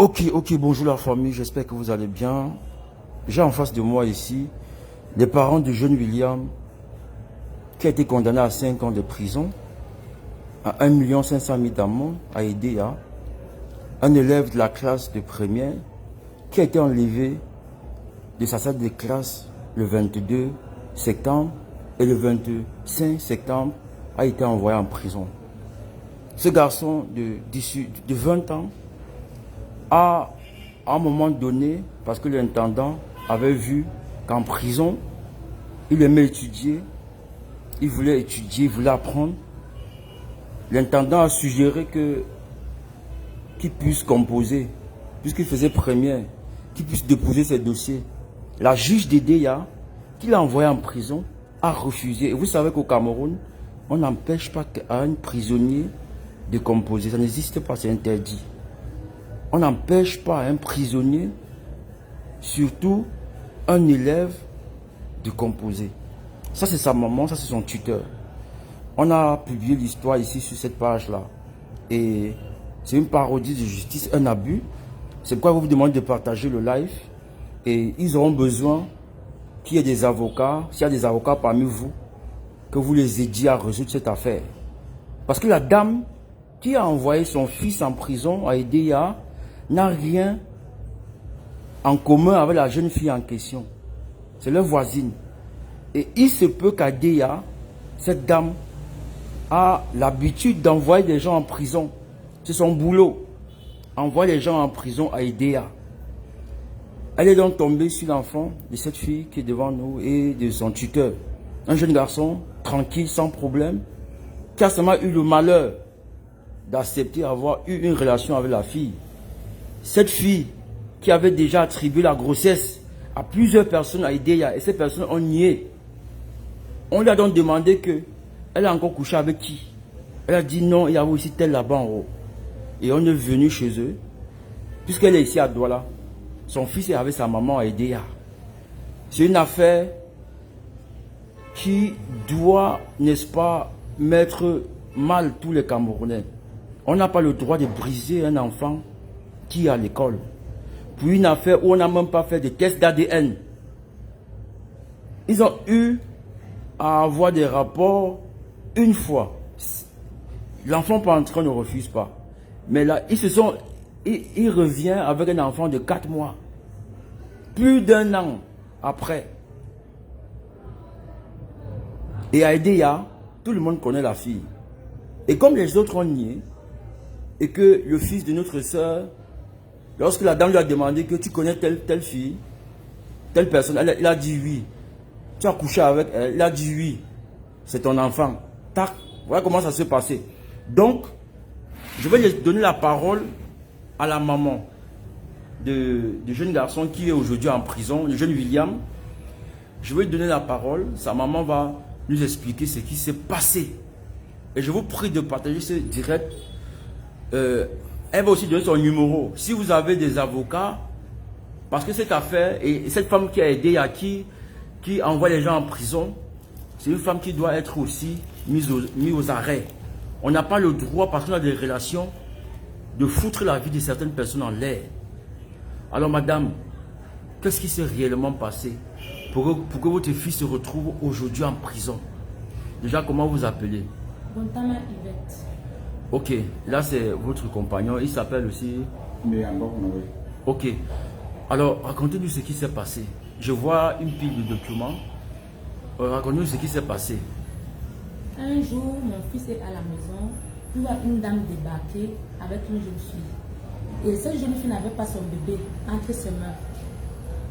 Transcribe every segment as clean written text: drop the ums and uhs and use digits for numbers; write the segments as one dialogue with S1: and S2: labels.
S1: Ok, bonjour la famille, j'espère que vous allez bien. J'ai en face de moi ici les parents du jeune William qui a été condamné à 5 ans de prison, à 1 500 000 d'amende, à EDEA, un élève de la classe de première qui a été enlevé de sa salle de classe le 22 septembre et le 25 septembre a été envoyé en prison. Ce garçon de 20 ans a, à un moment donné, parce que l'intendant avait vu qu'en prison, il aimait étudier, il voulait apprendre. L'intendant a suggéré qu'il puisse composer, puisqu'il faisait première, qu'il puisse déposer ses dossiers. La juge d'EDEA, qui l'a envoyé en prison, a refusé. Et vous savez qu'au Cameroun, on n'empêche pas un prisonnier de composer. Ça n'existe pas, c'est interdit. On n'empêche pas un prisonnier, surtout un élève, de composer. Ça, c'est sa maman, ça, c'est son tuteur. On a publié l'histoire ici sur cette page-là. Et c'est une parodie de justice, un abus. C'est pourquoi je vous demande de partager le live. Et ils auront besoin qu'il y ait des avocats, s'il y a des avocats parmi vous, que vous les aidiez à résoudre cette affaire. Parce que la dame qui a envoyé son fils en prison à EDEA n'a rien en commun avec la jeune fille en question. C'est leur voisine. Et il se peut qu'à EDEA, cette dame a l'habitude d'envoyer des gens en prison. C'est son boulot. Envoyer les gens en prison à EDEA. Elle est donc tombée sur l'enfant de cette fille qui est devant nous et de son tuteur. Un jeune garçon, tranquille, sans problème, qui a seulement eu le malheur d'accepter avoir eu une relation avec la fille. Cette fille qui avait déjà attribué la grossesse à plusieurs personnes à EDEA et ces personnes ont nié. On lui a donc demandé que elle a encore couché avec qui. Elle a dit non, il y avait aussi tel là-bas en haut. Et on est venu chez eux, puisqu'elle est ici à Douala. Son fils est avec sa maman à EDEA. C'est une affaire qui doit, n'est-ce pas, mettre mal tous les Camerounais. On n'a pas le droit de briser un enfant qui est à l'école. Pour une affaire où on n'a même pas fait de tests d'ADN. Ils ont eu à avoir des rapports une fois. L'enfant pas en train ne refuse pas. Mais là, il revient avec un enfant de 4 mois. Plus d'1 an après. Et à EDEA, tout le monde connaît la fille. Et comme les autres ont nié, et que le fils de notre soeur, lorsque la dame lui a demandé que tu connais telle fille, telle personne, il a dit oui. Tu as couché avec elle, il a dit oui. C'est ton enfant. Tac, voilà comment ça s'est passé. Donc, je vais lui donner la parole à la maman du jeune garçon qui est aujourd'hui en prison, le jeune William. Je vais lui donner la parole. Sa maman va nous expliquer ce qui s'est passé. Et je vous prie de partager ce direct. Elle va aussi donner son numéro. Si vous avez des avocats, parce que cette affaire, et cette femme qui a aidé à qui envoie les gens en prison, c'est une femme qui doit être aussi mise aux arrêts. On n'a pas le droit, parce qu'on a des relations, de foutre la vie de certaines personnes en l'air. Alors madame, qu'est-ce qui s'est réellement passé pour que votre fils se retrouve aujourd'hui en prison? Déjà, comment vous appelez?
S2: Bontama Yvette.
S1: Ok, là c'est votre compagnon, il s'appelle aussi... Ok, alors racontez-nous ce qui s'est passé. Je vois une pile de documents. Racontez-nous ce qui s'est passé.
S2: Un jour, mon fils est à la maison, il voit une dame débarquer avec une jeune fille. Et cette jeune fille n'avait pas son bébé entre ses mains.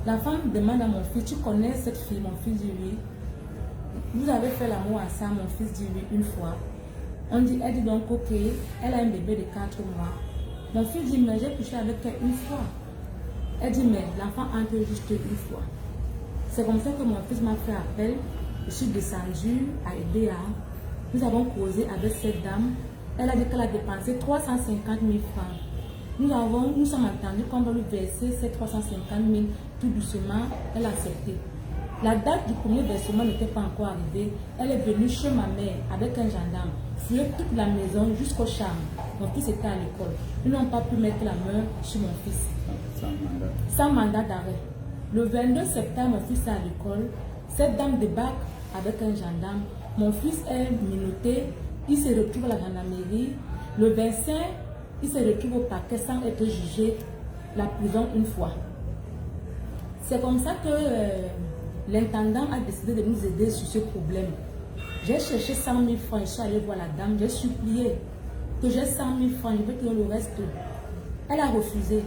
S2: La femme demande à mon fils, tu connais cette fille? Mon fils dit oui. Vous avez fait l'amour à ça? Mon fils dit oui, une fois. Elle dit donc ok, elle a un bébé de 4 mois. Mon fils dit mais j'ai couché avec elle une fois. Elle dit mais l'enfant entre juste une fois. C'est comme ça que mon fils m'a fait appel. Je suis descendue à EDEA. Nous avons causé avec cette dame. Elle a dit qu'elle a dépensé 350 000 francs. Nous sommes entendus qu'on va lui verser ces 350 000 tout doucement. Elle a accepté. La date du premier versement n'était pas encore arrivée. Elle est venue chez ma mère avec un gendarme. fouillé toute la maison jusqu'aux chambres. Mon fils était à l'école. Ils n'ont pas pu mettre la main sur mon fils. Sans mandat d'arrêt. Le 22 septembre, mon fils est à l'école. Cette dame débarque avec un gendarme. Mon fils est menotté. Il se retrouve à la gendarmerie. Le 25, il se retrouve au parquet sans être jugé. La prison une fois. C'est comme ça que l'intendant a décidé de nous aider sur ce problème. J'ai cherché 100 000 francs. Je suis allée voir la dame. J'ai supplié que j'ai 100 000 francs. Je veux que le reste. Elle a refusé.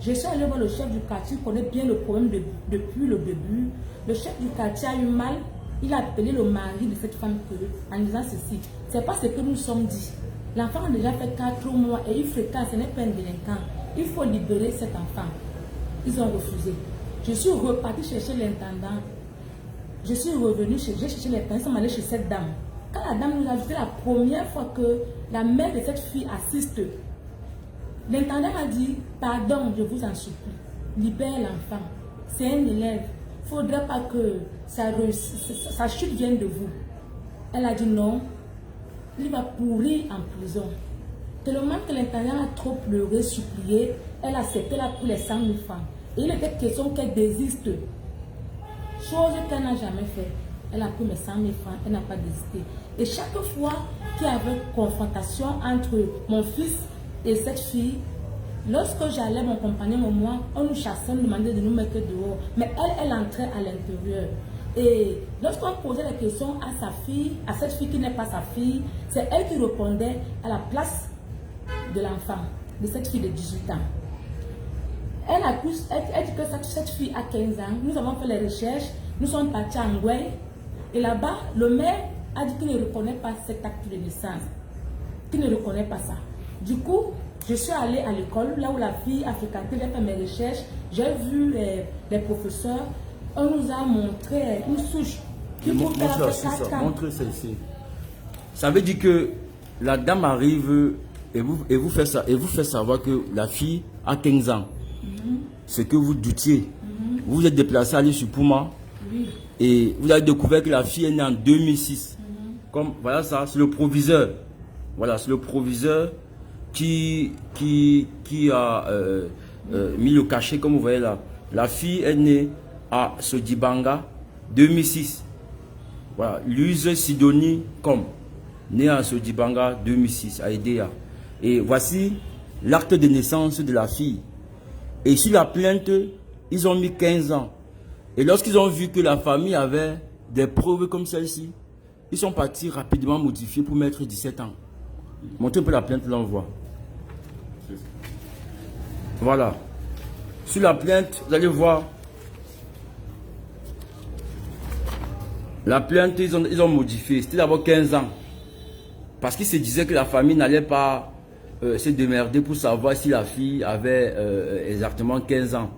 S2: Je suis allée voir le chef du quartier qui connaît bien le problème depuis le début. Le chef du quartier a eu mal. Il a appelé le mari de cette femme en disant ceci. C'est pas ce que nous sommes dit. L'enfant a déjà fait 4 mois et il fréquente, ce n'est pas un délinquant. Il faut libérer cet enfant. Ils ont refusé. Je suis reparti chercher l'intendant. Je suis revenu, j'ai cherché l'intendant, ils sont allés chez cette dame. Quand la dame nous a dit, c'est la première fois que la mère de cette fille assiste. L'intendant a dit, pardon, je vous en supplie, libère l'enfant. C'est un élève. Il ne faudrait pas que sa chute vienne de vous. Elle a dit non, il va pourrir en prison. Tellement que l'intendant a trop pleuré, supplié, elle a accepté la pour les 100 000 francs. Et il était question qu'elle désiste. Chose qu'elle n'a jamais fait. Elle a pris mes 100 000 francs, elle n'a pas désisté. Et chaque fois qu'il y avait confrontation entre mon fils et cette fille, lorsque j'allais, mon compagnon et moi, on nous chassait, on nous demandait de nous mettre dehors. Mais elle entrait à l'intérieur. Et lorsqu'on posait la question à sa fille, à cette fille qui n'est pas sa fille, c'est elle qui répondait à la place de l'enfant, de cette fille de 18 ans. Elle dit que cette fille a 15 ans. Nous avons fait les recherches, nous sommes partis à Ngoué. Et là-bas, le maire a dit qu'il ne reconnaît pas cet acte de naissance. Qu'il ne reconnaît pas ça. Du coup, je suis allée à l'école, là où la fille a fréquenté, j'ai fait mes recherches, j'ai vu les professeurs, on nous a montré une souche qui prouve qu'elle a fait 4 ans.
S1: Montre celle-ci. Ça veut dire que la dame arrive et vous fait savoir que la fille a 15 ans. Ce que vous doutiez. Vous vous êtes déplacé à l'île sur Pouma.
S2: Oui.
S1: Et vous avez découvert que la fille est née en 2006. Comme, voilà ça, c'est le proviseur. Voilà, c'est le proviseur qui a mis le cachet, comme vous voyez là. La fille est née à Sodibanga, 2006. Voilà, Luz Sidonie comme, née à Sodibanga, 2006, à Edea. Et voici l'acte de naissance de la fille. Et sur la plainte, ils ont mis 15 ans. Et lorsqu'ils ont vu que la famille avait des preuves comme celle-ci, ils sont partis rapidement modifier pour mettre 17 ans. Montrez un peu la plainte, là on voit. Voilà. Sur la plainte, vous allez voir. La plainte, ils ont modifié. C'était d'abord 15 ans. Parce qu'ils se disaient que la famille n'allait pas se démerder pour savoir si la fille avait exactement 15 ans.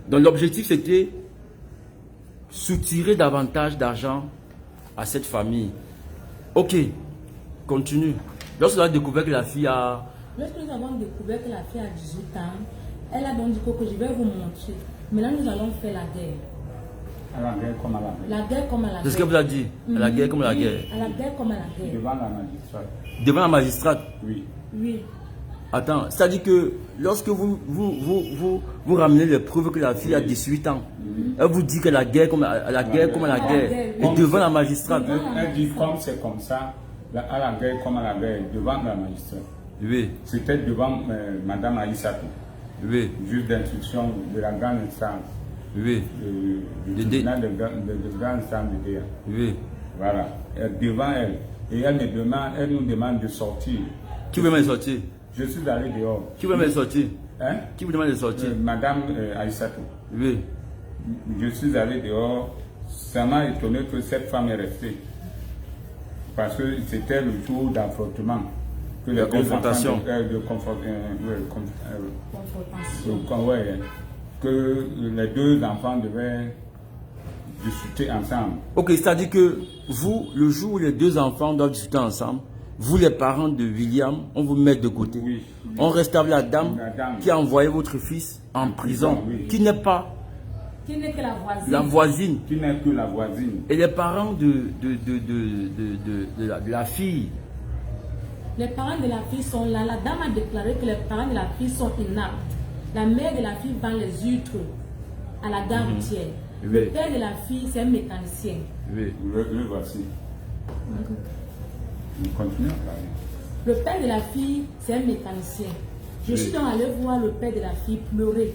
S1: Donc l'objectif c'était soutirer davantage d'argent à cette famille. Ok, continue. Lorsque vous avez découvert que la fille a...
S2: Lorsque nous avons découvert que la fille a 18 ans, elle a donc dit que je vais vous montrer. Maintenant nous allons faire la guerre.
S3: À la guerre comme à la guerre.
S2: La guerre comme à la guerre.
S1: C'est ce que vous avez dit. À la guerre comme à la guerre.
S2: À la guerre comme à la guerre.
S3: Devant la magistrate.
S1: Devant la magistrate.
S3: Oui.
S2: Oui.
S1: Attends, c'est-à-dire que lorsque vous ramenez les preuves que la fille a 18 ans, elle vous dit que la guerre comme à la guerre comme à la guerre, et devant la magistrate.
S3: Elle dit comme c'est comme ça, à la guerre comme à la guerre, devant la magistrate.
S1: Oui.
S3: C'était devant Madame Aïssatou,
S1: Oui.
S3: juge d'instruction de la grande instance.
S1: Oui.
S3: Du tribunal de grande instance de DEA.
S1: Oui.
S3: Voilà. Devant elle. Et elle nous demande de sortir.
S1: Qui veut me sortir?
S3: Je suis allé dehors.
S1: Qui veut me sortir?
S3: Hein?
S1: Qui vous demande de sortir?
S3: Madame Aïssatou.
S1: Oui.
S3: Je suis allé dehors. Ça m'a étonné que cette femme est restée. Parce que c'était le jour d'affrontement.
S1: De confrontation.
S3: Que les deux enfants devaient discuter ensemble.
S1: Ok, c'est-à-dire que vous, le jour où les deux enfants doivent discuter ensemble, vous les parents de William, on vous met de côté.
S3: Oui.
S1: On reste avec la dame qui a envoyé votre fils en prison,
S3: oui.
S1: qui n'est pas
S2: Qui n'est que la voisine.
S1: la voisine.
S3: Qui n'est que la voisine.
S1: Et les parents de la fille
S2: Les parents de la fille sont là. La dame a déclaré que les parents de la fille sont inaptes. La mère de la fille vend les huîtres à la gare routière.
S1: Oui.
S2: Le père de la fille, c'est un mécanicien.
S1: Oui.
S3: Le voici. Nous continuons à parler.
S2: Le père de la fille, c'est un mécanicien. Je suis donc allée voir le père de la fille pleurer.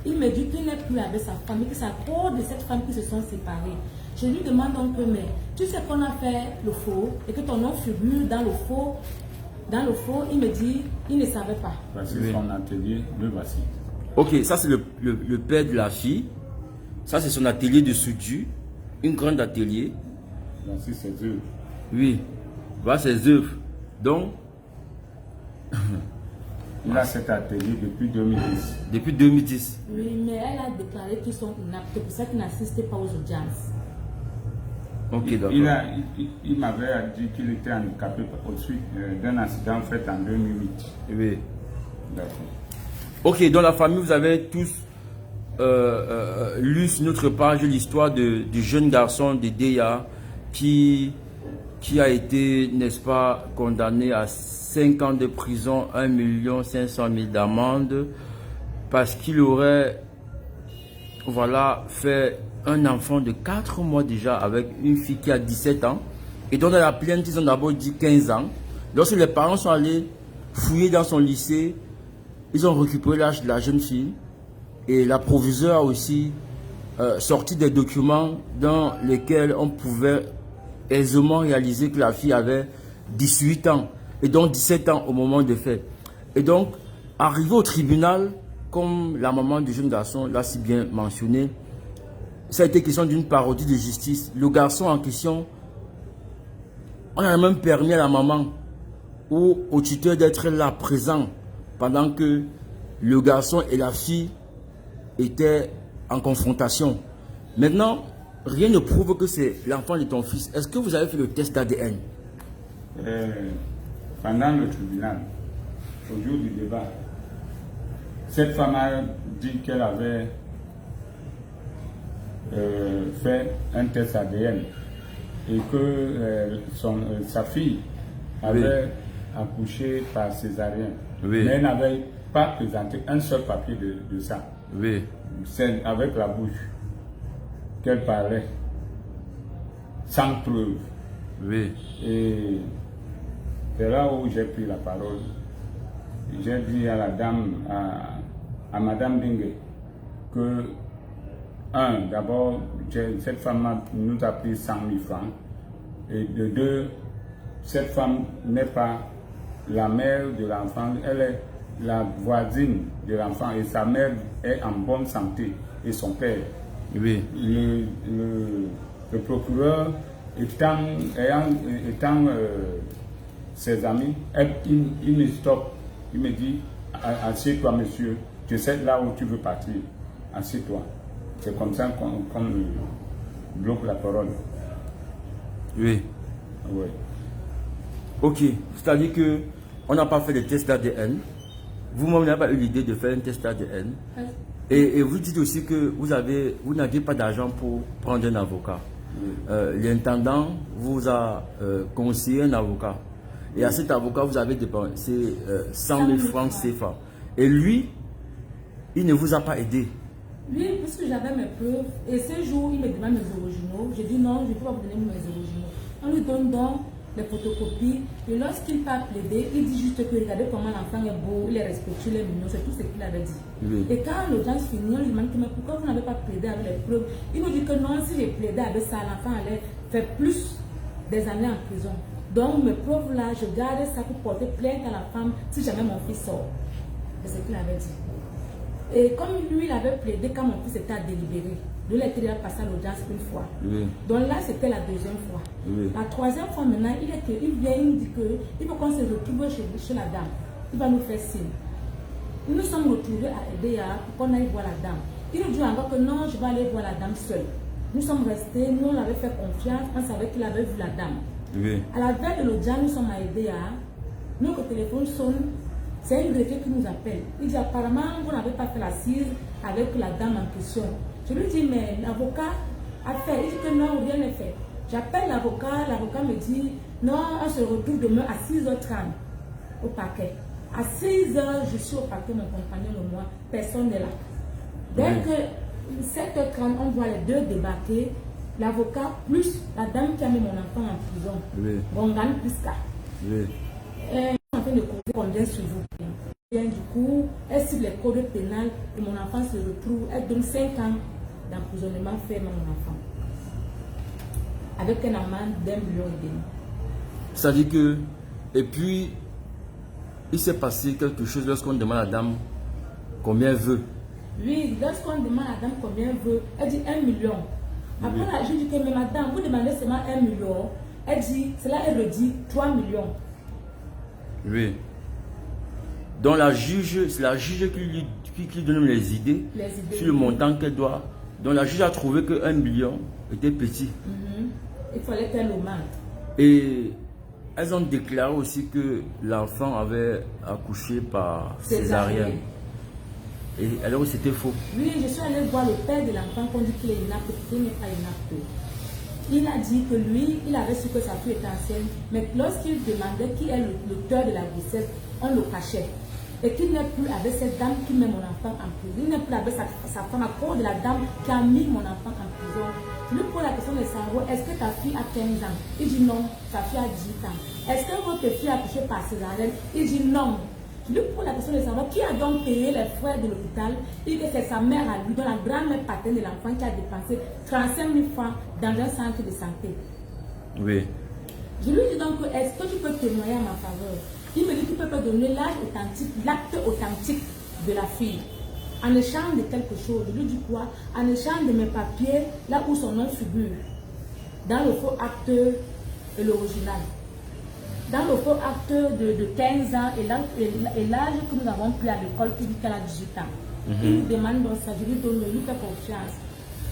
S2: Il me dit qu'il n'est plus avec sa femme, que c'est à cause de cette femme qui se sont séparés. Je lui demande donc, mais tu sais qu'on a fait le faux et que ton nom figure dans le faux. Dans le faux, il me dit, il ne savait pas.
S3: Voici son atelier, le voici.
S1: Ok, ça c'est le père de la fille. Ça c'est son atelier de soudure. Une grande atelier.
S3: Voici ses œuvres.
S1: Oui. Voilà ses œuvres. Donc,
S3: Il a cet atelier depuis 2010.
S1: depuis 2010.
S2: Oui, mais elle a déclaré qu'ils sont inaptes. C'est pour ça qu'ils n'assistent pas aux audiences.
S1: Ok, d'accord.
S3: Il m'avait dit qu'il était handicapé au suite d'un accident fait en 2008.
S1: Oui.
S3: D'accord.
S1: Ok, dans la famille, vous avez tous lu sur notre page l'histoire du jeune garçon de Deya qui a été, n'est-ce pas, condamné à 5 ans de prison, 1 500 000 d'amende parce qu'il aurait, voilà, fait un enfant de 4 mois déjà avec une fille qui a 17 ans. Et donc dans la plainte, ils ont d'abord dit 15 ans. Lorsque les parents sont allés fouiller dans son lycée, ils ont récupéré l'âge de la jeune fille. Et la proviseure a aussi sorti des documents dans lesquels on pouvait aisément réaliser que la fille avait 18 ans. Et donc 17 ans au moment des faits. Et donc, arrivé au tribunal, comme la maman du jeune garçon l'a si bien mentionné, ça a été question d'une parodie de justice. Le garçon en question, on a même permis à la maman ou au tuteur d'être là, présent, pendant que le garçon et la fille étaient en confrontation. Maintenant, rien ne prouve que c'est l'enfant de ton fils. Est-ce que vous avez fait le test d'ADN?
S3: Pendant le tribunal, au jour du débat, cette femme a dit qu'elle avait fait un test ADN et que sa fille avait accouché par césarienne.
S1: Oui.
S3: Mais elle n'avait pas présenté un seul papier de ça.
S1: Oui.
S3: C'est avec la bouche qu'elle parlait, sans preuve.
S1: Oui.
S3: Et c'est là où j'ai pris la parole. J'ai dit à la dame, à Madame Dengue, que, d'abord, cette femme nous a pris 100 000 francs. Et de deux, cette femme n'est pas la mère de l'enfant, elle est la voisine de l'enfant et sa mère est en bonne santé et son père.
S1: Oui.
S3: Le procureur étant ses amis, il me stoppe. Il me dit, assieds-toi monsieur, tu sais là où tu veux partir, assieds-toi. C'est comme ça qu'on bloque la parole.
S1: Oui.
S3: Oui.
S1: Ok, c'est-à-dire que on n'a pas fait de test d'ADN. Vous-même n'avez pas eu l'idée de faire un test d'ADN.
S2: Oui.
S1: Et vous dites aussi que vous n'aviez pas d'argent pour prendre un avocat.
S3: Oui.
S1: L'intendant vous a conseillé un avocat. Et à cet avocat, vous avez dépensé 100 000 francs CFA. Et lui, il ne vous a pas aidé.
S2: Lui, puisque j'avais mes preuves, et ce jour, il me demande mes originaux. J'ai dit non, je ne peux pas vous donner mes originaux. On lui donne donc les photocopies. Et lorsqu'il part plaider, il dit juste que regardez comment l'enfant est beau, il est respectueux, il est mignon. C'est tout ce qu'il avait dit.
S1: Oui.
S2: Et quand l'audience finit, on lui demande mais pourquoi vous n'avez pas plaidé avec les preuves? Il nous dit que non, si j'ai plaidé avec ça, l'enfant allait faire plus des années en prison. Donc mes preuves là, je garde ça pour porter plainte à la femme si jamais mon fils sort. C'est ce qu'il avait dit. Et comme lui, il avait plaidé quand mon fils était à délibérer, lui, il était déjà passé à l'audience une fois.
S1: Oui.
S2: Donc là, c'était la deuxième fois.
S1: Oui.
S2: La troisième fois maintenant, il vient, il nous dit qu'il faut qu'on se retrouve chez la dame. Il va nous faire signe. Nous nous sommes retrouvés à EDA pour qu'on aille voir la dame. Il nous dit encore que non, je vais aller voir la dame seule. Nous sommes restés, nous on avait fait confiance, on savait qu'il avait vu la dame.
S1: Oui.
S2: À la veille de l'audience, nous sommes à EDA, notre téléphone sonne, c'est un greffier qui nous appelle. Il dit apparemment, vous n'avez pas fait l'assise avec la dame en question. Je lui dis, mais l'avocat a fait. Il dit que non, rien n'est fait. J'appelle l'avocat me dit, non, on se retrouve demain à 6h30. au parquet. À 6 heures, je suis au parquet, mon compagnon et moi, personne n'est là. Dès que 7h30, on voit les deux débarquer, l'avocat plus la dame qui a mis mon enfant en prison.
S1: Oui.
S2: Bongan plus K.
S1: Oui.
S2: Elle est en train de causer combien sur vous. Et du coup, elle suit les codes pénals et mon enfant se retrouve, elle donne 5 ans d'emprisonnement ferme à mon enfant. Avec un amende d'1,5 million.
S1: Ça dit que, et puis, il s'est passé quelque chose lorsqu'on demande à la dame combien elle veut.
S2: Oui, lorsqu'on demande à la dame combien elle veut, elle dit 1 million. Après, oui. Je dis que, mais madame, vous demandez seulement 1 million. Elle dit, cela elle redit 3 millions.
S1: Oui. Donc la juge, c'est la juge qui lui donne les idées sur le montant qu'elle doit. Donc la juge a trouvé que 1 million était petit.
S2: Il fallait qu'elle augmente.
S1: Et elles ont déclaré aussi que l'enfant avait accouché par césarienne. Et alors c'était faux.
S2: Oui, je suis allée voir le père de l'enfant qu'on dit qu'il est inapte, qu'il n'est pas inapte. Il a dit que lui, il avait su que sa fille était enceinte, mais lorsqu'il demandait qui est l'auteur de la grossesse, on le cachait. Et qu'il n'est plus avec cette dame qui met mon enfant en prison. Il n'est plus avec sa femme à cause de la dame qui a mis mon enfant en prison. Je lui pose la question de savoir, est-ce que ta fille a 15 ans? Il dit non, sa fille a 18 ans. Est-ce que votre fille a accouché par césarienne? Il dit non. Je lui pose la question de savoir qui a donc payé les frais de l'hôpital. Il dit que c'est sa mère à lui, dont la grand-mère paternelle de l'enfant qui a dépensé 35 000 francs dans un centre de santé.
S1: Oui.
S2: Je lui dis donc, est-ce que tu peux témoigner à ma faveur? Il me dit qu'il peut pas donner l'âge authentique, l'acte authentique de la fille. En échange de quelque chose. Je lui dis quoi? En échange de mes papiers, là où son nom figure. Dans le faux acte et l'original. Dans le faux acte de 15 ans et l'âge que nous avons pris à l'école qui dit qu'elle a 18 ans. Il me demande donc ça, je lui donne, je lui fais confiance.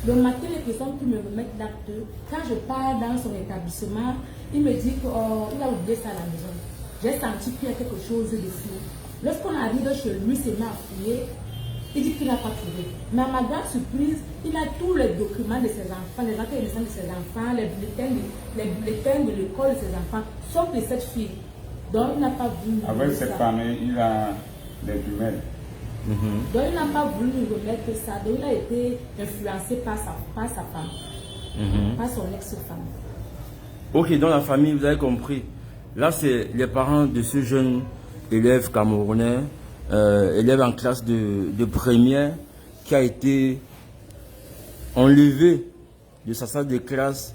S2: Le matin, les personnes qui me remettent l'acte, quand je pars dans son établissement, il me dit qu'il a oublié ça à la maison. J'ai senti qu'il y a quelque chose de flou. Lorsqu'on arrive chez lui, c'est mis à fouiller, il dit qu'il n'a pas trouvé. Mais à ma grande surprise, il a tous les documents de ses enfants, les actes de naissance de ses enfants, les bulletins de l'école de ses enfants, sauf de cette fille. Donc il n'a pas voulu.
S3: Avec cette famille, il a des jumelles.
S2: Donc il n'a pas voulu nous remettre ça. Donc il a été influencé par sa femme, par son ex-femme.
S1: Ok, dans la famille, vous avez compris. Là, c'est les parents de ce jeune élève camerounais, élève en classe de première, qui a été enlevé de sa salle de classe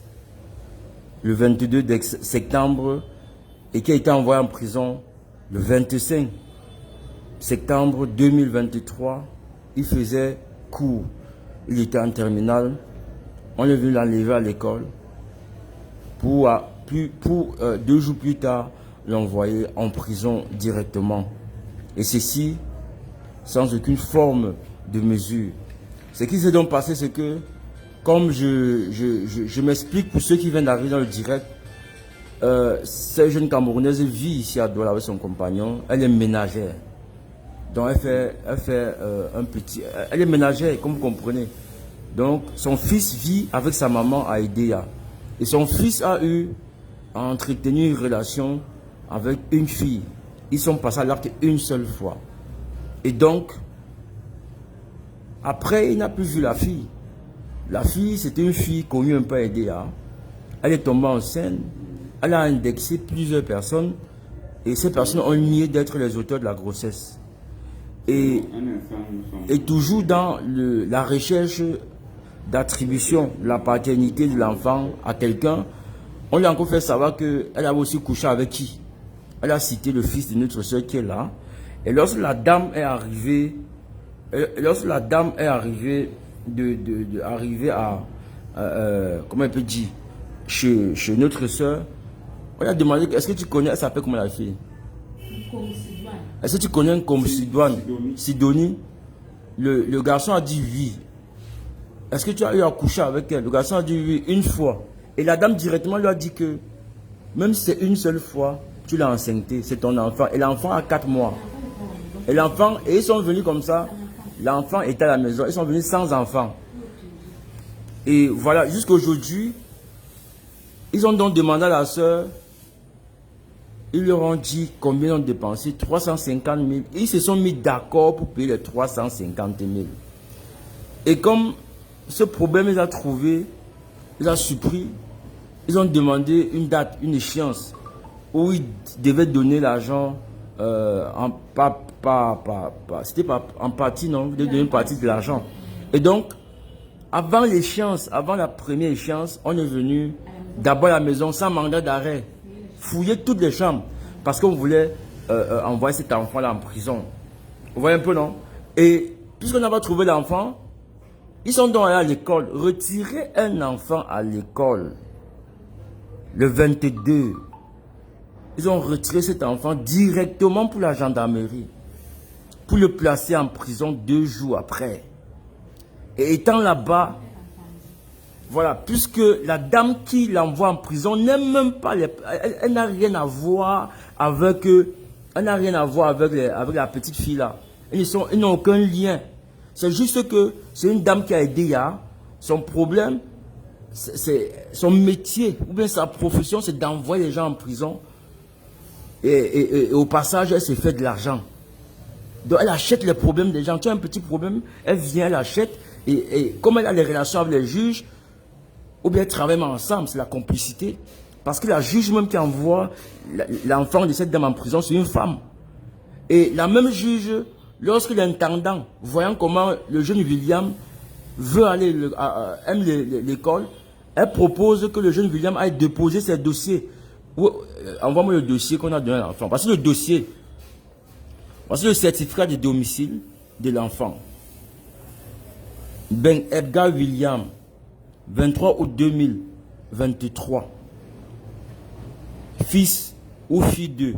S1: le 22 septembre et qui a été envoyé en prison le 25 septembre 2023. Il faisait cours. Il était en terminale. On est venu l'enlever à l'école pour 2 jours plus tard l'envoyer en prison directement. Et ceci sans aucune forme de mesure. Ce qui s'est donc passé, c'est que, comme je m'explique pour ceux qui viennent d'arriver dans le direct, cette jeune Camerounaise vit ici à Douala avec son compagnon. Elle est ménagère. Donc elle est ménagère, comme vous comprenez. Donc son fils vit avec sa maman à Edea. Et son fils a entretenu une relation avec une fille. Ils sont passés à l'acte une seule fois. Et donc, après, il n'a plus vu la fille. La fille, c'était une fille connue un peu à Edea. Elle est tombée enceinte. Elle a indexé plusieurs personnes. Et ces personnes ont nié d'être les auteurs de la grossesse. Et toujours dans la recherche d'attribution de la paternité de l'enfant à quelqu'un, on lui a encore fait savoir qu'elle avait aussi couché avec qui? Elle a cité le fils de notre soeur qui est là. Et lorsque la dame est arrivée, comment elle peut dire, chez notre soeur, on lui a demandé, est-ce que tu connais, elle s'appelle comment la fille? Est-ce que tu connais un comme Sidonie? Le garçon a dit oui. Est-ce que tu as eu à coucher avec elle? Le garçon a dit oui, une fois. Et la dame directement lui a dit que même si c'est une seule fois, tu l'as enceinté, c'est ton enfant. Et l'enfant a 4 mois. Et ils sont venus comme ça. L'enfant était à la maison. Ils sont venus sans enfant. Et voilà, jusqu'à aujourd'hui, ils ont donc demandé à la sœur Ils leur ont dit combien ils ont dépensé, 350 000. Ils se sont mis d'accord pour payer les 350 000. Et comme ce problème, ils ont trouvé, ils ont surpris, ils ont demandé une date, une échéance, où ils devaient donner l'argent c'était pas en partie, non, ils devaient donner une partie de l'argent. Et donc, avant l'échéance, avant la première échéance, on est venu d'abord à la maison sans mandat d'arrêt, fouiller toutes les chambres, parce qu'on voulait envoyer cet enfant-là en prison. Vous voyez un peu, non? Et puisqu'on n'a pas trouvé l'enfant, ils sont donc allés à l'école, retirer un enfant à l'école. Le 22, ils ont retiré cet enfant directement pour la gendarmerie, pour le placer en prison 2 jours après. Et étant là-bas, voilà, puisque la dame qui l'envoie en prison n'aime même pas, elle n'a rien à voir avec, avec la petite fille là. Ils n'ont aucun lien. C'est juste que c'est une dame qui a aidé Ya. Son problème, c'est son métier, ou bien sa profession, c'est d'envoyer les gens en prison. Et au passage, elle s'est fait de l'argent. Donc elle achète les problèmes des gens. Tu as un petit problème, elle vient, elle achète. Et comme elle a les relations avec les juges, ou bien travaillent ensemble, c'est la complicité. Parce que la juge même qui envoie l'enfant de cette dame en prison, c'est une femme. Et la même juge, lorsque l'intendant, voyant comment le jeune William veut aller, aime l'école, elle propose que le jeune William aille déposer ses dossiers. Envoie-moi le dossier qu'on a donné à l'enfant. Voici le dossier. Voici le certificat de domicile de l'enfant. Ben Edgar William, 23 août 2023. Fils ou fille de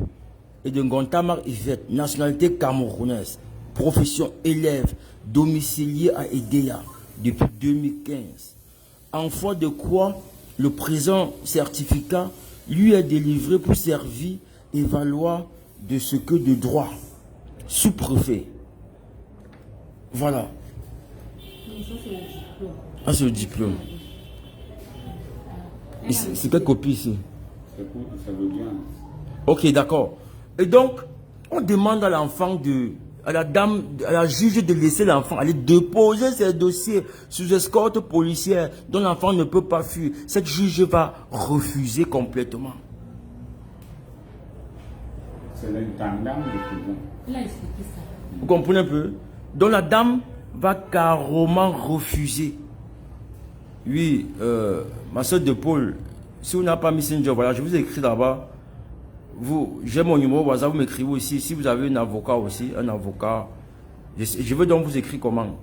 S1: et de Ngontamar Yvette, nationalité camerounaise, profession élève, domicilié à Edea depuis 2015. En foi de quoi le présent certificat lui est délivré pour servir et valoir de ce que de droit. Sous-préfet. Voilà. Ah, c'est le diplôme. C'est quelle copie ici?
S3: Ça veut bien.
S1: Ok, d'accord. Et donc, on demande à l'enfant à la dame, à la juge de laisser l'enfant aller déposer ses dossiers sous escorte policière dont l'enfant ne peut pas fuir. Cette juge va refuser complètement.
S3: C'est l'intendant de prison.
S2: Il a expliqué ça.
S1: Vous comprenez un peu? Donc la dame va carrément refuser. Oui, ma soeur de Paul, si vous n'avez pas Messenger, voilà, je vous ai écrit là-bas. J'ai mon numéro WhatsApp, vous m'écrivez aussi. Si vous avez un avocat aussi, je veux donc vous écrire comment.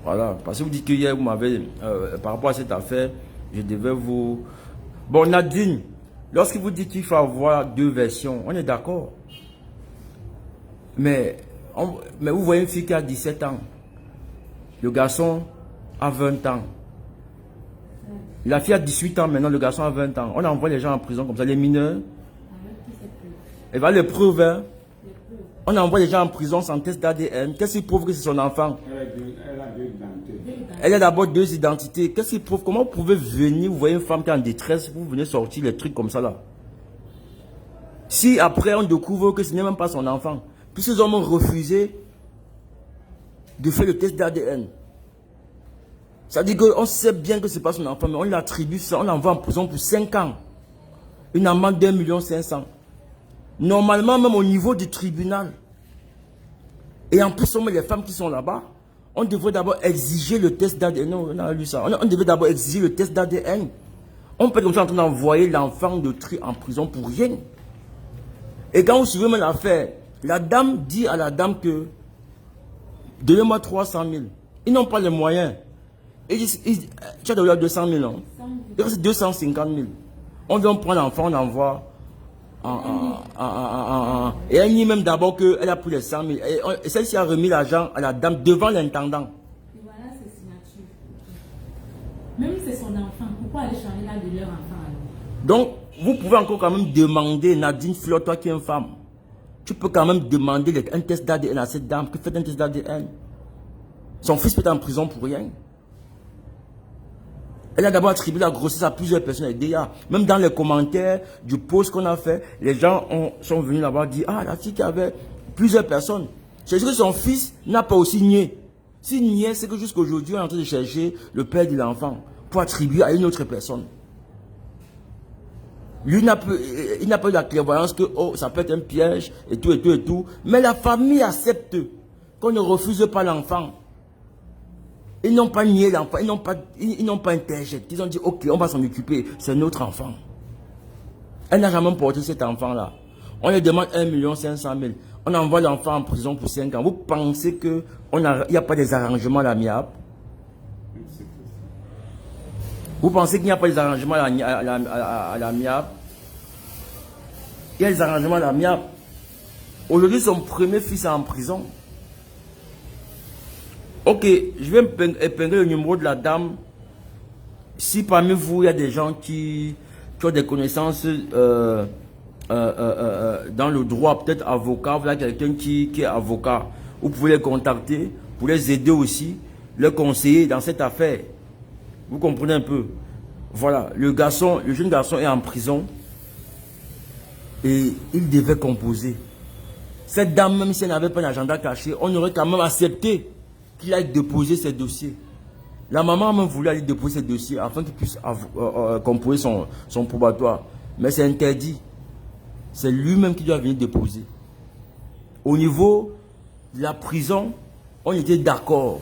S1: Voilà, parce que vous dites que hier, vous m'avez, par rapport à cette affaire, je devais vous... Bon, Nadine, lorsque vous dites qu'il faut avoir 2 versions, on est d'accord. Mais vous voyez une fille qui a 17 ans. Le garçon a 20 ans. La fille a 18 ans maintenant, le garçon a 20 ans. On envoie les gens en prison comme ça, les mineurs. Et voilà les preuves. Hein? On envoie les gens en prison sans test d'ADN. Qu'est-ce qui prouve que c'est son enfant?
S3: Elle a 2 identités.
S1: Elle a d'abord 2 identités. Qu'est-ce qui prouve? Comment vous pouvez venir, vous voyez une femme qui est en détresse, vous venez sortir les trucs comme ça là? Si après on découvre que ce n'est même pas son enfant, puisqu'ils ont refusé de faire le test d'ADN. Ça dit qu'on sait bien que ce n'est pas son enfant, mais on l'attribue ça, on l'envoie en prison pour 5 ans. Une amende d'1 500 000. Normalement, même au niveau du tribunal, et en plus, les femmes qui sont là-bas, on devrait d'abord exiger le test d'ADN. Non, on a lu ça. On devait d'abord exiger le test d'ADN. On peut être comme ça en train d'envoyer l'enfant de tri en prison pour rien. Et quand vous suivez même l'affaire, la dame dit à la dame que donnez-moi 300 000. Ils n'ont pas les moyens. Tu as donné 200 000 ans. Il reste 250 000. On vient prendre l'enfant, on envoie. Et elle dit même d'abord qu'elle a pris les 100 000. Et celle-ci a remis l'argent à la dame devant l'intendant.
S2: Et voilà ses signatures. Même si c'est son enfant, pourquoi aller changer là de leur enfant alors?
S1: Donc, vous pouvez encore quand même demander, Nadine Fleur, toi qui es une femme, tu peux quand même demander un test d'ADN à cette dame. Que fait un test d'ADN? Son fils peut être en prison pour rien. Elle a d'abord attribué la grossesse à plusieurs personnes avec DA. Même dans les commentaires du post qu'on a fait, les gens sont venus là-bas dire, ah, la fille qui avait plusieurs personnes. C'est juste que son fils n'a pas aussi nié. S'il niait, c'est que jusqu'à aujourd'hui, on est en train de chercher le père de l'enfant pour attribuer à une autre personne. Lui, il n'a pas eu la clairvoyance que oh, ça peut être un piège et tout, et tout, et tout. Mais la famille accepte qu'on ne refuse pas l'enfant. Ils n'ont pas nié l'enfant, ils n'ont pas interjecté. Ils ont dit, ok, on va s'en occuper, c'est notre enfant. Elle n'a jamais porté cet enfant-là. On lui demande 1 500 000. On envoie l'enfant en prison pour 5 ans. Vous pensez qu'il n'y a pas des arrangements à l'amiable? Vous pensez qu'il n'y a pas des arrangements à l'amiable? Il y a des arrangements à l'amiable. Aujourd'hui, son premier fils est en prison. Ok, je vais épingler le numéro de la dame. Si parmi vous, il y a des gens qui ont des connaissances dans le droit, peut-être avocat, voilà quelqu'un qui est avocat, vous pouvez les contacter pour les aider aussi, les conseiller dans cette affaire. Vous comprenez un peu? Voilà, le jeune garçon est en prison et il devait composer. Cette dame, même si elle n'avait pas d'agenda caché, on aurait quand même accepté qu'il aille déposer ses dossiers. La maman a même voulu aller déposer ses dossiers afin qu'il puisse composer son probatoire. Mais c'est interdit. C'est lui-même qui doit venir déposer. Au niveau de la prison, on était d'accord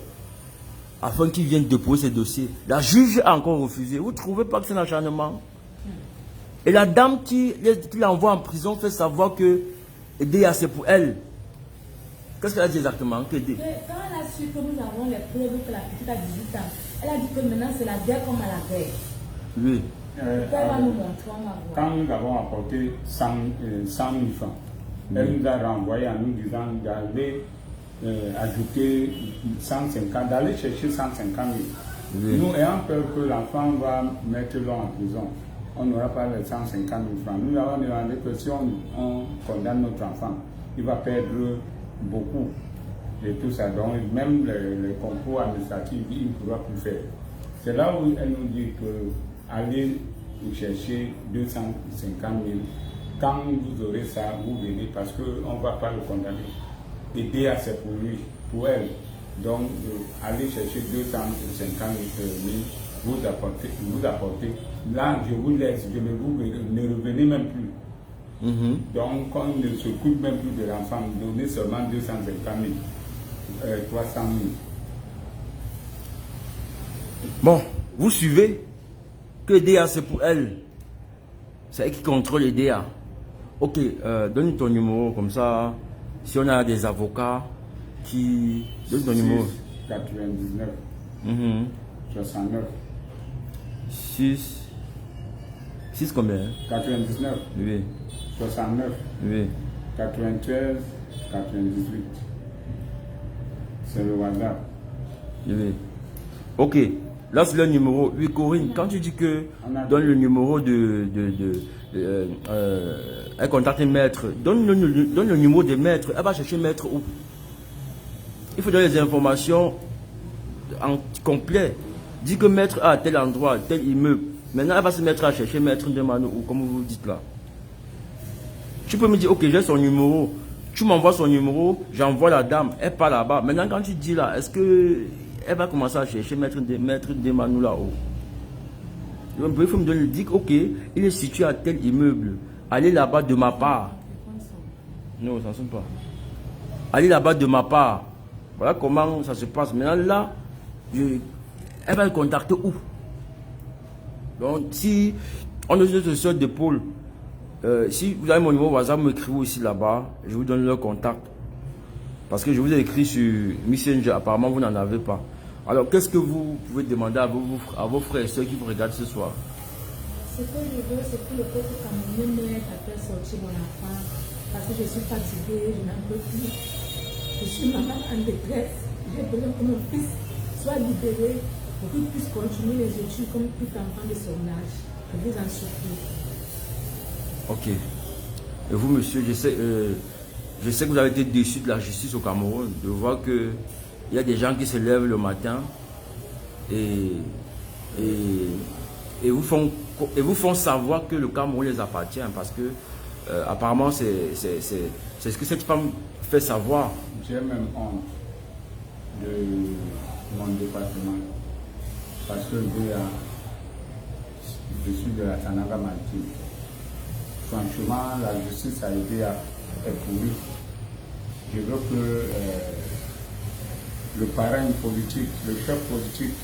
S1: afin qu'il vienne déposer ses dossiers. La juge a encore refusé. Vous ne trouvez pas que c'est un acharnement? Et la dame qui l'envoie en prison fait savoir que DA c'est pour elle. Qu'est-ce qu'elle a dit exactement?
S2: Quand elle a su que nous avons les preuves que la petite a 18 ans, elle a dit que maintenant c'est la guerre comme à la guerre.
S1: Oui.
S2: Elle va nous montrer, on va voir.
S3: Quand nous avons apporté 100 000 francs, elle nous a renvoyé en nous disant d'aller ajouter 150, d'aller chercher 150 000. Oui. Nous ayant peur que l'enfant va mettre l'homme en prison, on n'aura pas les 150 000 francs. Nous avons demandé que si on condamne notre enfant, il va perdre beaucoup et tout ça. Donc, même les concours administratifs, il ne pourra plus faire. C'est là où elle nous dit que allez chercher 250 000. Quand vous aurez ça, vous venez parce qu'on ne va pas le condamner. Et DA, c'est pour lui, pour elle. Donc, allez chercher 250 000, vous apportez. Là, je vous laisse, ne revenez même plus. Donc, on ne s'occupe même plus de l'enfant, donnez seulement 250 000, 300 000.
S1: Bon, vous suivez que DA c'est pour elle. C'est elle qui contrôle les DA. Ok, donne ton numéro comme ça. Si on a des avocats qui... Donne ton numéro.
S3: 99 69
S1: 6 combien?
S3: 99
S1: Oui.
S3: 69
S1: Oui.
S3: 93 98. C'est le WhatsApp.
S1: Oui. Ok. Là, c'est le numéro. Oui, Corinne, quand tu dis que donne le numéro elle contacte un maître, donne le numéro des maîtres. Elle va chercher maître où? Il faut donner les informations en complet. Dis que maître à tel endroit, tel immeuble. Maintenant, elle va se mettre à chercher maître de Mano ou comme vous dites là. Tu peux me dire, ok, j'ai son numéro. Tu m'envoies son numéro, j'envoie la dame, elle part là-bas. Maintenant, quand tu dis là, est-ce que elle va commencer à chercher maître de Mano là-haut? Il faut me donner, dire, ok, il est situé à tel immeuble. Allez là-bas de ma part. Non, ça ne sonne pas. Allez là-bas de ma part. Voilà comment ça se passe. Maintenant, là, elle va le contacter où? Donc, si on est notre soeur d'épaule, si vous avez mon numéro WhatsApp, m'écrivez aussi là-bas. Je vous donne leur contact. Parce que je vous ai écrit sur Messenger. Apparemment, vous n'en avez pas. Alors, qu'est-ce que vous pouvez demander à vos frères et soeurs qui vous regardent ce soir?
S2: Ce que je veux, c'est que le peuple camerounais m'aide à faire sortir mon enfant. Parce que je suis fatiguée, je n'en peux plus. Je suis maman en détresse. J'ai besoin que mon fils soit libéré pour qu'il puisse continuer les études comme tout enfant de son âge. Je vous en supplie.
S1: Ok. Et vous, monsieur, je sais que vous avez été déçu de la justice au Cameroun, de voir qu'il y a des gens qui se lèvent le matin et et vous font savoir que le Cameroun les appartient parce que apparemment c'est ce que cette femme fait savoir.
S3: J'ai même honte de mon département parce que je suis de la Tanaga Maritime. Franchement, la justice a été pourrie. Je veux que le parrain politique, le chef politique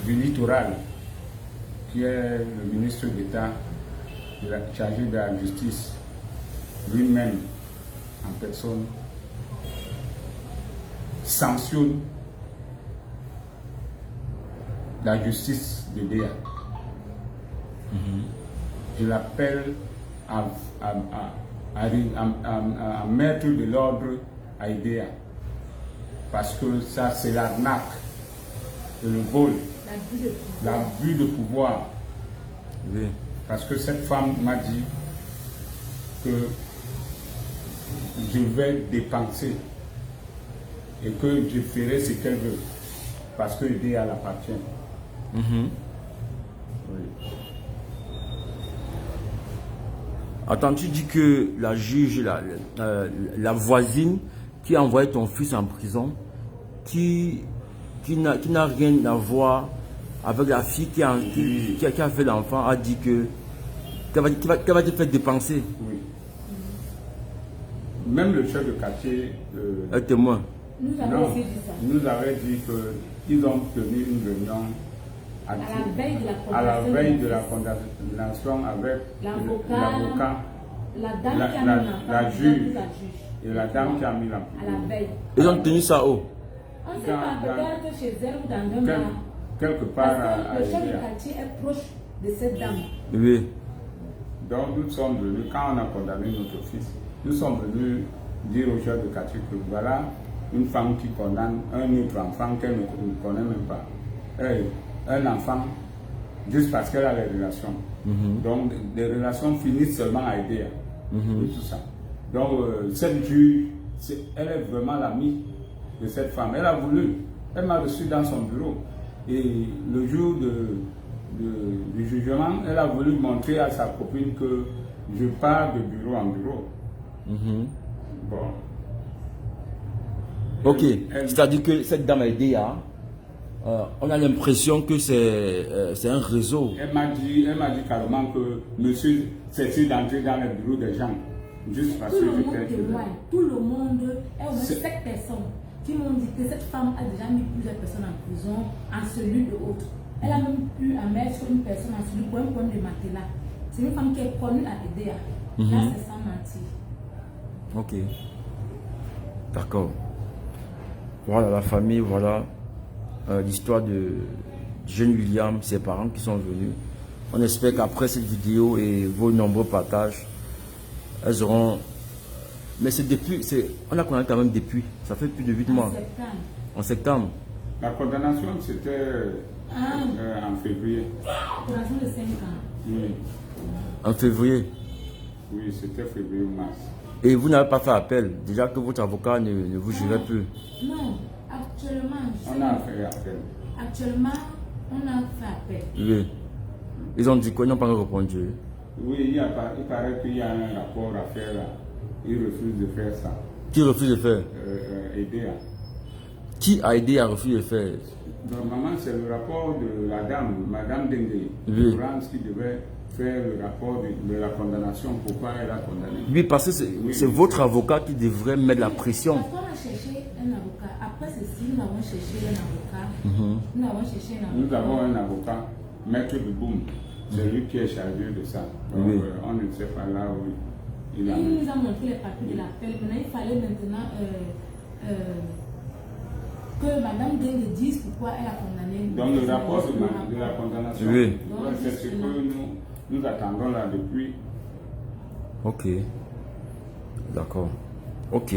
S3: du littoral, qui est le ministre d'État chargé de la justice, lui-même en personne, sanctionne la justice de DEA. Je l'appelle à mettre de l'ordre à IDEA parce que ça c'est l'arnaque et le vol, l'abus de pouvoir.
S1: Oui.
S3: Parce que cette femme m'a dit que je vais dépenser et que je ferai ce qu'elle veut parce que IDEA l'appartient. Oui.
S1: Attends, tu dis que la juge, la voisine qui a envoyé ton fils en prison, qui n'a rien à voir avec la fille qui a fait l'enfant, a dit qu'elle va te faire dépenser.
S3: Oui. Même le chef de quartier,
S1: un témoin.
S3: Nous avait dit qu'ils ont tenu une réunion à la veille de la condamnation avec l'avocat, la juge et la dame qui a mis la prison.
S1: Ils ont tenu ça où?
S2: On ne sait pas, peut-être chez elle ou dans un bar.
S3: Quelque part
S2: parce que le chef de quartier est proche de cette dame.
S1: Oui.
S3: Donc nous sommes venus, quand on a condamné notre fils, nous sommes venus dire au chef de quartier que voilà une femme qui condamne un autre enfant qu'elle ne connaît même pas. Un enfant, juste parce qu'elle a les relations. Donc, les relations finissent seulement à aider. Et tout ça. Donc, cette juge, elle est vraiment l'amie de cette femme. Elle a voulu, elle m'a reçu dans son bureau. Et le jour du jugement, elle a voulu montrer à sa copine que je pars de bureau en bureau. Bon.
S1: Ok, c'est-à-dire que cette dame a aidé à... on a l'impression que c'est un réseau.
S3: Elle m'a dit carrément que monsieur s'est d'entrer dans les bureaux des gens. Juste parce que j'étais témoin.
S2: Tout le monde est au moins 7 personnes qui m'ont dit que cette femme a déjà mis plusieurs personnes en prison, en cellule de autres. Elle a même pu en mettre une personne en cellule pour un problème de matelas. C'est une femme qui est connue à aider. Là, c'est sans mentir.
S1: Ok. D'accord. Voilà la famille, voilà. L'histoire de jeune William, ses parents qui sont venus. On espère qu'après cette vidéo et vos nombreux partages, elles auront... Mais c'est depuis... On a condamné quand même depuis. Ça fait plus de 8 mois. En septembre.
S3: La condamnation, c'était en février.
S2: Condamnation de 5 ans.
S3: Oui.
S1: En février.
S3: Oui, c'était février ou mars.
S1: Et vous n'avez pas fait appel, déjà que votre avocat ne vous jurait plus.
S2: Non, actuellement...
S3: On a fait appel.
S2: Actuellement, on a fait appel.
S1: Oui. Ils ont dit quoi? Ils n'ont pas répondu.
S3: Oui, il paraît qu'il y a un rapport à faire là. Ils refusent de faire ça.
S1: Qui refuse de faire?
S3: Aider.
S1: Qui a aidé à refuser de faire?
S3: Normalement, c'est le rapport de la dame, Madame Dengue,
S1: oui.
S3: Qui devait faire le rapport de la condamnation, pourquoi elle a condamné.
S1: Oui, parce que c'est votre avocat qui devrait mettre la pression.
S2: Parce qu'on a cherché un avocat. Après ceci, nous avons cherché un avocat. Nous avons cherché un avocat.
S3: Nous avons un avocat, Maître Biboum. C'est lui qui est chargé de ça. Donc, on ne sait pas là où il a...
S2: Il nous a montré les papiers de l'appel. Maintenant, il fallait maintenant que Madame Dengue dise pourquoi elle a condamné.
S3: Donc, le rapport de la condamnation,
S1: oui.
S3: C'est ce que nous attendons là depuis.
S1: Ok. D'accord. Ok.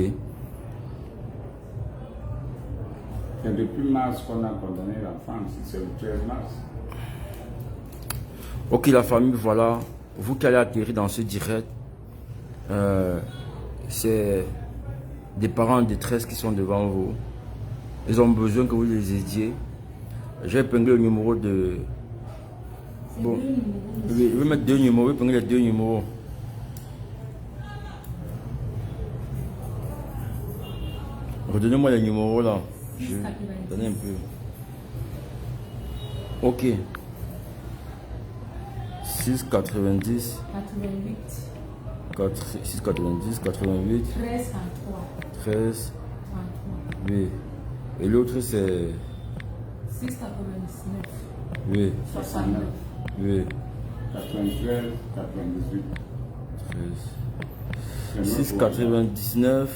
S3: C'est depuis mars qu'on a condamné l'enfant, c'est le 13 mars.
S1: Ok, la famille, voilà. Vous qui allez atterrir dans ce direct, c'est des parents en détresse qui sont devant vous. Ils ont besoin que vous les aidiez. J'ai épinglé le numéro de... Bon, je vais mettre 2 numéros, je vais épingler les 2 numéros. Redonnez-moi les numéros là. Je vais donner un peu. Ok. 6,90.
S2: 88.
S1: 6,90, 88.
S2: 13 33.
S1: 13.
S2: 33.
S1: Oui. Et l'autre c'est...
S2: 6,99.
S1: Oui.
S2: 69.
S1: Oui.
S3: 93, 98.
S1: 13. 6,99.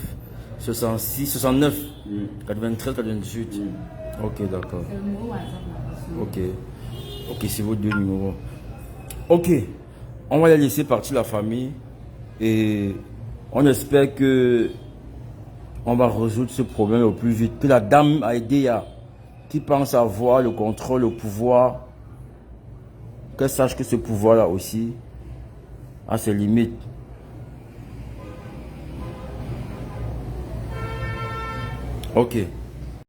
S1: 66, 69.
S3: Oui.
S1: 93, 98.
S3: Oui.
S1: Ok, d'accord.
S2: C'est le numéro WhatsApp là.
S1: Ok. Ok, c'est vos 2 numéros. Ok. On va les laisser partir la famille. Et on espère que on va résoudre ce problème au plus vite. Que la dame a aidé qui pense avoir le contrôle, le pouvoir, qu'elle sache que ce pouvoir-là aussi a ses limites. Ok.